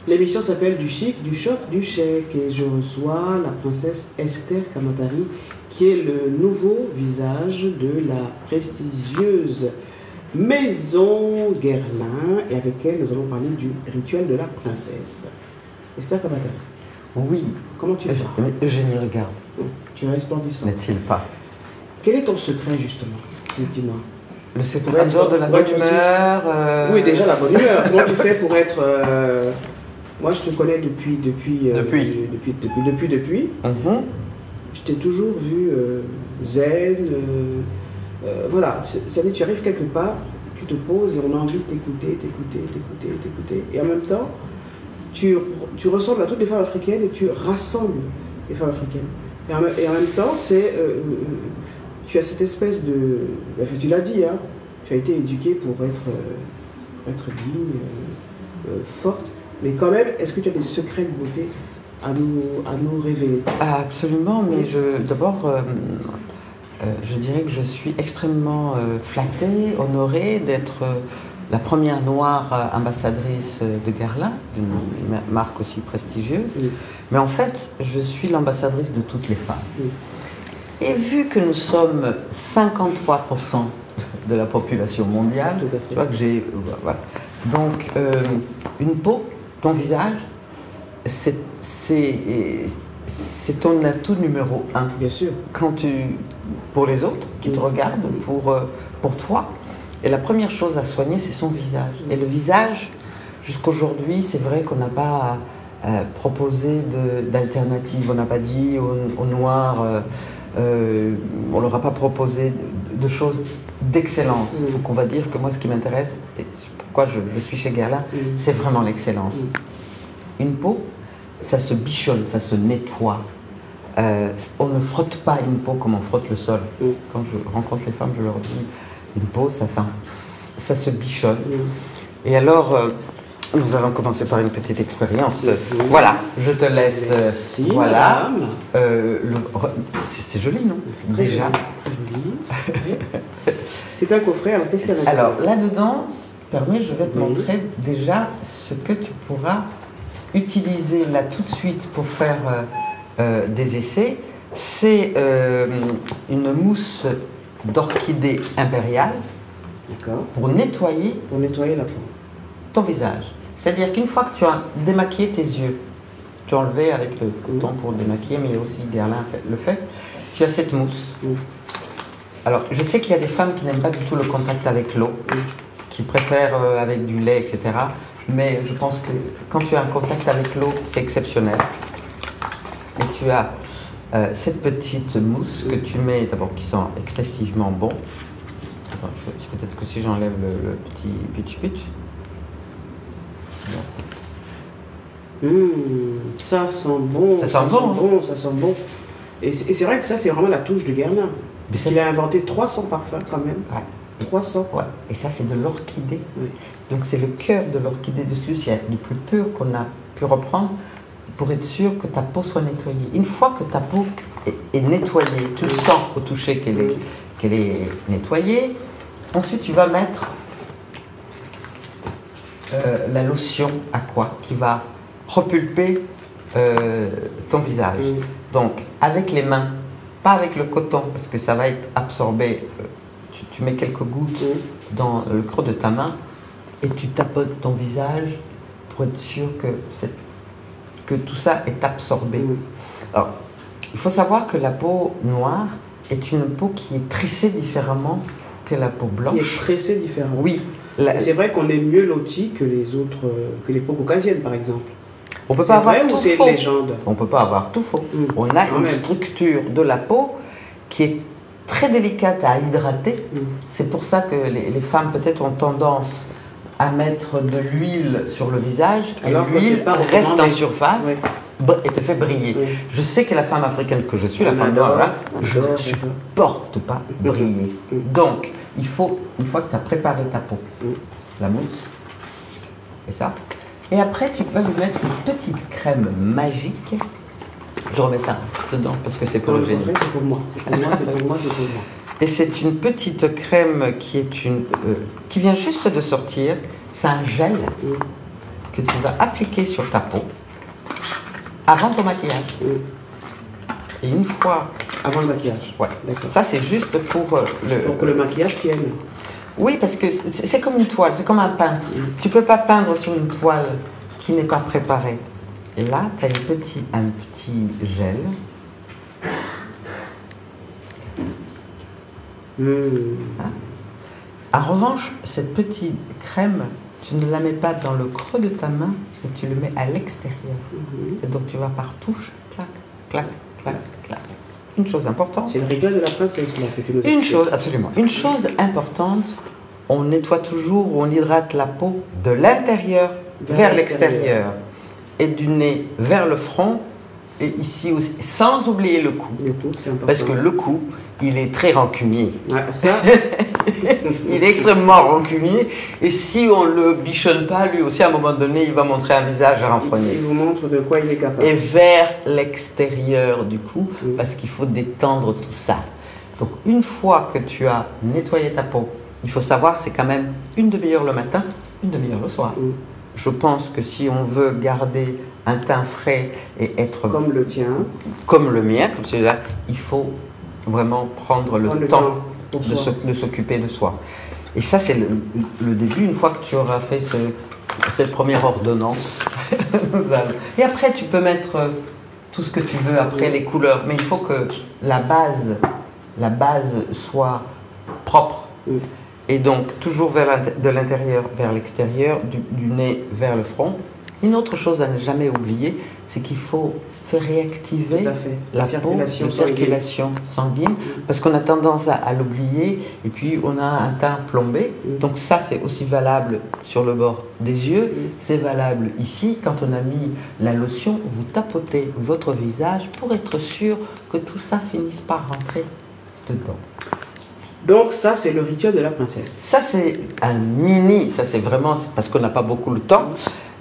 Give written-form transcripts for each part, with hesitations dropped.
L'émission s'appelle Du chic, du choc, du chèque et je reçois la princesse Esther Kamatari qui est le nouveau visage de la prestigieuse maison Guerlain et avec elle nous allons parler du rituel de la princesse. Esther Kamatari. Oui. Comment tu vas? Eugénie, regarde. Tu es resplendissante. N'est-il pas? Quel est ton secret justement? Dis-moi. Le secret de la bonne humeur. Oui, déjà la bonne humeur. Comment tu fais pour être... Moi, je te connais depuis. Je t'ai toujours vu zen. Voilà, c'est-à-dire tu arrives quelque part, tu te poses et on a envie de t'écouter. Et en même temps, tu ressembles à toutes les femmes africaines et tu rassembles les femmes africaines. Et en même temps, tu as cette espèce de... Enfin, tu l'as dit, hein, tu as été éduquée pour être digne, forte. Mais quand même, est-ce que tu as des secrets de beauté à nous révéler? Absolument, mais d'abord, je dirais que je suis extrêmement flattée, honorée d'être la première noire ambassadrice de Guerlain, une marque aussi prestigieuse. Oui. Mais en fait, je suis l'ambassadrice de toutes les femmes. Oui. Et vu que nous sommes 53% de la population mondiale, tu vois que j'ai... Voilà. Donc, une peau, ton visage, c'est ton atout numéro 1. Bien sûr. Pour les autres qui te regardent, pour toi. Et la première chose à soigner, c'est son visage. Et le visage, jusqu'aujourd'hui, c'est vrai qu'on n'a pas proposé d'alternative. On n'a pas dit aux Noirs, on leur a pas proposé de choses d'excellence. Donc on va dire que moi, ce qui m'intéresse, et pourquoi je suis chez Guerlain, c'est vraiment l'excellence. Une peau, ça se bichonne, ça se nettoie. On ne frotte pas une peau comme on frotte le sol. Quand je rencontre les femmes, je leur dis, une peau, ça se bichonne. Et alors, nous allons commencer par une petite expérience. Voilà, je te laisse. Merci, voilà. C'est joli, non? Déjà. C'est un coffret, alors qu'est-ce qu'il y a? Alors, là-dedans, je vais te montrer déjà ce que tu pourras utiliser là tout de suite pour faire des essais. C'est une mousse d'orchidée impériale pour nettoyer la peau. Ton visage. C'est-à-dire qu'une fois que tu as démaquillé tes yeux, tu as enlevé avec le coton pour démaquiller, mais aussi Guerlain le fait, tu as cette mousse. Alors, je sais qu'il y a des femmes qui n'aiment pas du tout le contact avec l'eau, qui préfèrent avec du lait, etc. Mais je pense que quand tu as un contact avec l'eau, c'est exceptionnel. Et tu as cette petite mousse que tu mets, d'abord qui sent excessivement bon. Attends, peut-être que si j'enlève le petit pitch. Ça sent bon. Ça sent bon. Ça sent bon. Et c'est vrai que ça, c'est vraiment la touche de Guerlain. Il a inventé 300 parfums quand même. Ouais. 300. Ouais. Et ça, c'est de l'orchidée. Oui. Donc, c'est le cœur de l'orchidée de Sluis. Il y a du plus pur qu'on a pu reprendre pour être sûr que ta peau soit nettoyée. Une fois que ta peau est nettoyée, tu le sens au toucher qu'elle est nettoyée. Ensuite, tu vas mettre la lotion aqua qui va repulper ton visage. Donc, avec les mains, pas avec le coton, parce que ça va être absorbé. Tu mets quelques gouttes dans le creux de ta main et tu tapotes ton visage pour être sûr que tout ça est absorbé. Alors, il faut savoir que la peau noire est une peau qui est tressée différemment que la peau blanche. Qui est tressée différemment. Oui. C'est vrai qu'on est mieux loti que les autres, que les peaux caucasiennes par exemple. On peut pas avoir tout c'est faux. Une légende. On peut pas avoir tout faux. On a une structure de la peau qui est très délicate à hydrater. C'est pour ça que les femmes peut-être ont tendance à mettre de l'huile sur le visage et l'huile reste en surface et te fait briller. Je sais que la femme africaine que je suis, la femme noire, je ne supporte pas briller. Donc, il faut, une fois que tu as préparé ta peau, la mousse, et ça, et après tu peux lui mettre une petite crème magique. Je remets ça dedans parce que c'est pour le génie. C'est pour moi, c'est pour moi. Et c'est une petite crème qui vient juste de sortir. C'est un gel que tu vas appliquer sur ta peau avant ton maquillage. Et une fois... Avant le maquillage. Ouais. D'accord. Ça, c'est juste pour Pour que le maquillage tienne. Oui, parce que c'est comme une toile, c'est comme un peintre. Tu ne peux pas peindre sur une toile qui n'est pas préparée. Et là, tu as un petit gel. Hein? En revanche, cette petite crème, tu ne la mets pas dans le creux de ta main, mais tu le mets à l'extérieur. Et donc tu vas par touche, clac, clac, clac, clac. Une chose importante. C'est le rituel de la princesse là, que tu nous Une chose, absolument. Une chose importante, on nettoie toujours, on hydrate la peau de l'intérieur vers l'extérieur. Et du nez vers le front, et ici aussi, sans oublier le cou. Le cou, c'est important. Parce que le cou, il est très rancunier. Ouais, ça, Il est extrêmement rancunier. Et si on ne le bichonne pas, lui aussi, à un moment donné, il va montrer un visage renfrogné. il vous montre de quoi il est capable. Et vers l'extérieur du cou, parce qu'il faut détendre tout ça. Donc, une fois que tu as nettoyé ta peau, il faut savoir, c'est quand même une demi-heure le matin, une demi-heure le soir. Je pense que si on veut garder un teint frais et être Comme le tien. comme le mien, comme celui-là, il faut vraiment prendre le temps pour de soi. s'occuper de soi. Et ça, c'est le début. Une fois que tu auras fait cette première ordonnance, et après, tu peux mettre tout ce que tu veux, après les couleurs. Mais il faut que la base soit propre. Et donc, toujours de l'intérieur vers l'extérieur, du nez vers le front. Une autre chose à ne jamais oublier, c'est qu'il faut faire réactiver la circulation sanguine, parce qu'on a tendance à l'oublier, et puis on a un teint plombé. Donc ça, c'est aussi valable sur le bord des yeux, c'est valable ici. Quand on a mis la lotion, vous tapotez votre visage pour être sûr que tout ça finisse par rentrer dedans. Donc ça, c'est le rituel de la princesse. Ça, c'est un mini, ça c'est vraiment, parce qu'on n'a pas beaucoup le temps,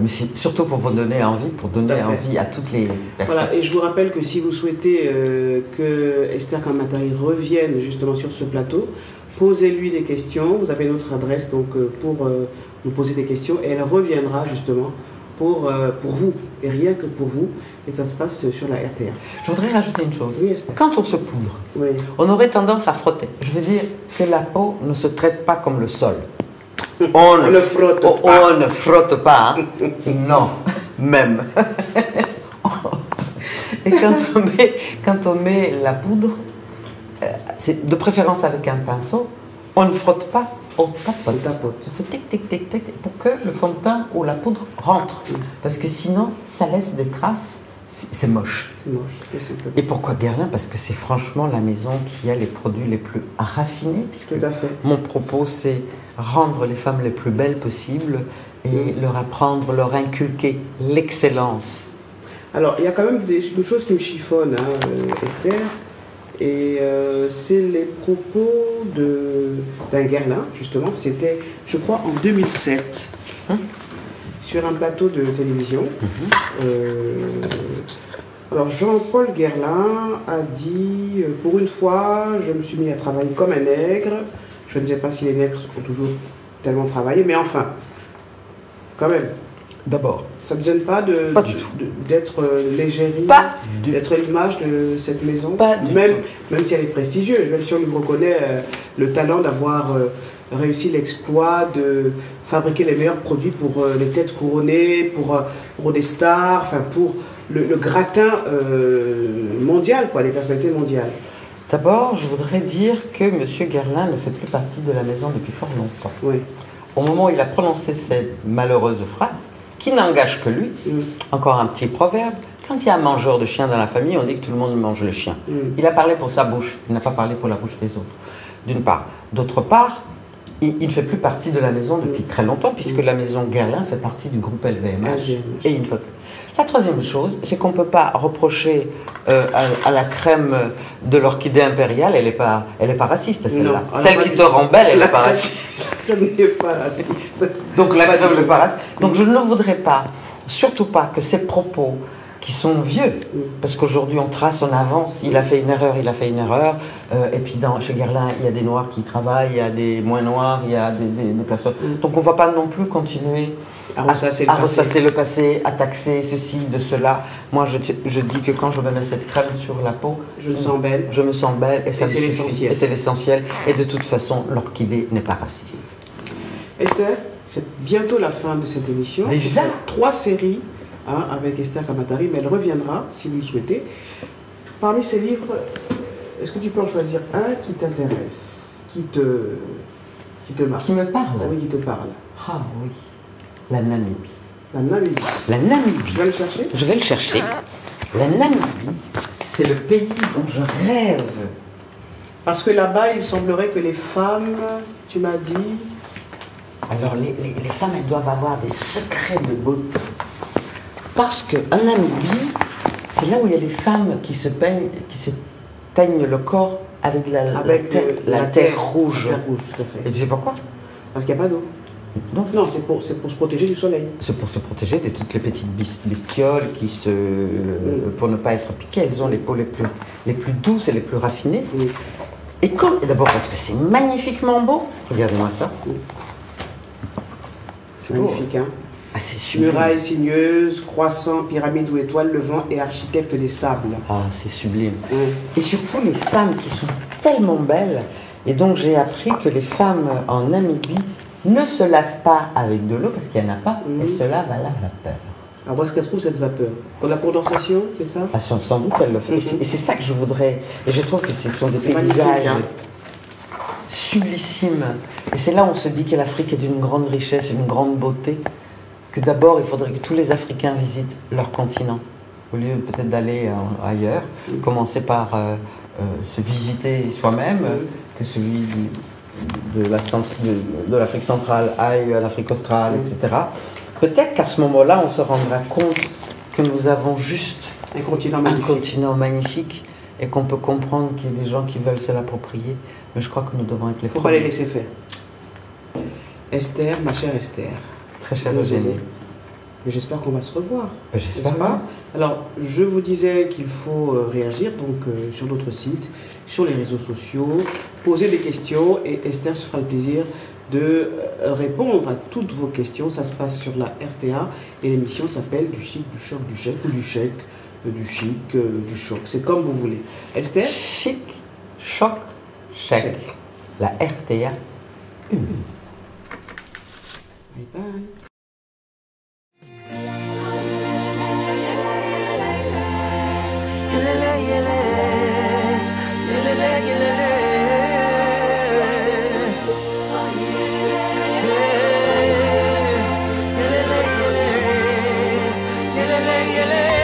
mais c'est surtout pour vous donner envie, pour donner envie à toutes les personnes. Voilà, et je vous rappelle que si vous souhaitez que Esther Kamataï revienne justement sur ce plateau, posez-lui des questions. Vous avez notre adresse donc pour nous poser des questions, et elle reviendra justement pour vous, et rien que pour vous, et ça se passe sur la RTR. Je voudrais rajouter une chose. Oui, Esther. Quand on se poudre, on aurait tendance à frotter. Je veux dire que la peau ne se traite pas comme le sol. On ne frotte pas. Hein. Non, même. Et quand on met la poudre, c'est de préférence avec un pinceau, on ne frotte pas, on tapote. On fait tic, tic, tic, tic, pour que le fond de teint ou la poudre rentre. Parce que sinon, ça laisse des traces. C'est moche. C'est moche. Et pourquoi Guerlain? Parce que c'est franchement la maison qui a les produits les plus raffinés. Tout à fait. Mon propos, c'est rendre les femmes les plus belles possibles et leur apprendre, leur inculquer l'excellence. Alors, il y a quand même des choses qui me chiffonnent, hein, Esther. Et c'est les propos d'un Guerlain, justement. C'était, je crois, en 2007. Sur un plateau de télévision. Alors Jean-Paul Guerlain a dit « Pour une fois, je me suis mis à travailler comme un nègre. Je ne sais pas si les nègres ont toujours tellement travaillé, mais enfin, quand même. D'abord. Ça ne te gêne pas d'être l'égérie, d'être l'image de cette maison, même si elle est prestigieuse, même si on lui reconnaît le talent d'avoir réussi l'exploit de fabriquer les meilleurs produits pour les têtes couronnées, pour des stars, enfin pour le gratin mondial, quoi, les personnalités mondiales. D'abord, je voudrais dire que M. Guerlain ne fait plus partie de la maison depuis fort longtemps. Oui. Au moment où il a prononcé cette malheureuse phrase, qui n'engage que lui, encore un petit proverbe, quand il y a un mangeur de chiens dans la famille, on dit que tout le monde mange le chien. Il a parlé pour sa bouche, il n'a pas parlé pour la bouche des autres, d'une part. D'autre part, il ne fait plus partie de la maison depuis très longtemps, puisque la maison Guerlain fait partie du groupe LVMH. Et il ne fait plus. La troisième chose, c'est qu'on ne peut pas reprocher à la crème de l'orchidée impériale, elle n'est pas raciste, celle-là. Celle qui te rend belle, elle n'est pas raciste. Je n'ai pas raciste. Donc la crème n'est pas raciste. Donc je ne voudrais pas, surtout pas, que ces propos qui sont vieux. Parce qu'aujourd'hui, on trace, on avance. Il a fait une erreur, il a fait une erreur. Et puis, chez Guerlain, il y a des noirs qui travaillent, il y a des moins noirs, il y a des personnes. Donc, on ne va pas non plus continuer à ressasser le passé, à taxer ceci, de cela. Moi, je dis que quand je me mets cette crème sur la peau, je me sens belle. Je me sens belle et ça me suffit. Et c'est l'essentiel. Et de toute façon, l'orchidée n'est pas raciste. Esther, c'est bientôt la fin de cette émission. Déjà 3 séries avec Esther Kamatari, mais elle reviendra si vous le souhaitez. Parmi ces livres, est-ce que tu peux en choisir un qui t'intéresse, qui te marque? Qui me parle? Oui, qui te parle. Ah oui, la Namibie. La Namibie. La Namibie. Tu vas le chercher? Je vais le chercher. La Namibie, c'est le pays dont je rêve. Parce que là-bas, il semblerait que les femmes, tu m'as dit... Alors, les femmes, elles doivent avoir des secrets de beauté. Parce qu'en Namibie, c'est là où il y a les femmes qui se teignent le corps avec la terre rouge. La terre rouge, tout à fait. Et tu sais pourquoi? Parce qu'il n'y a pas d'eau. Non, c'est pour se protéger du soleil. C'est pour se protéger de toutes les petites bestioles pour ne pas être piquées. Elles ont les peaux les plus douces et les plus raffinées. Oui. Et d'abord parce que c'est magnifiquement beau. Regardez-moi ça. Oui. C'est beau. Magnifique, hein? Ah, c'est sublime. Murailles sinueuses, croissants, pyramides ou étoiles, le vent et architecte des sables. Ah, c'est sublime. Oui. Et surtout les femmes qui sont tellement belles. Et donc j'ai appris que les femmes en Namibie ne se lavent pas avec de l'eau parce qu'il n'y en a pas. Elles se lavent à la vapeur. Alors où est-ce qu'elle trouve cette vapeur? Dans la condensation, c'est ça? Ah, sans doute elle le fait. Et c'est ça que je voudrais. Et je trouve que ce sont des paysages sublissimes. Et c'est là où on se dit que l'Afrique est d'une grande richesse, d'une grande beauté. Que d'abord, il faudrait que tous les Africains visitent leur continent. Au lieu peut-être d'aller ailleurs, commencer par se visiter soi-même, que celui de l'Afrique centrale aille à l'Afrique australe, etc. Peut-être qu'à ce moment-là, on se rendra compte que nous avons juste un continent magnifique et qu'on peut comprendre qu'il y a des gens qui veulent se l'approprier. Mais je crois que nous devons être les premiers. Il ne faut pas les laisser faire. Esther, ma chère Esther. Très chère Eugénie. Mais j'espère qu'on va se revoir. J'espère pas. Alors, je vous disais qu'il faut réagir donc sur notre site, sur les réseaux sociaux, poser des questions et Esther se fera le plaisir de répondre à toutes vos questions. Ça se passe sur la RTA et l'émission s'appelle Du chic, du choc, du chèque ou du chèque, du chic, du choc. C'est comme vous voulez. Esther? Chic, choc, chèque. La RTA 1. Bye bye. Yeah.